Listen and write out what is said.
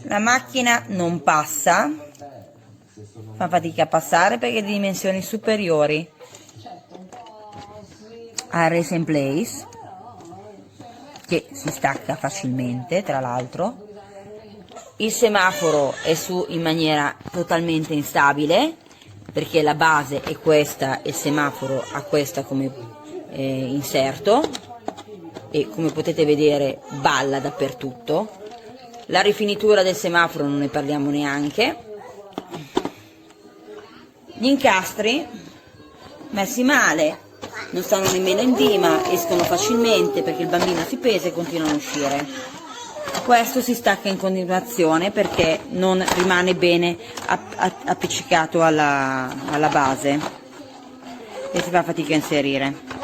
La macchina non passa, fa fatica a passare perché è di dimensioni superiori al Race and Place, che si stacca facilmente, tra l'altro. Il semaforo è su in maniera totalmente instabile, perché la base è questa e il semaforo ha questa come inserto, e come potete vedere balla dappertutto. La rifinitura del semaforo non ne parliamo neanche. Gli incastri messi male, non stanno nemmeno in dima, escono facilmente perché il bambino si pesa e continuano a uscire. Questo si stacca in continuazione perché non rimane bene appiccicato alla base e si fa fatica a inserire.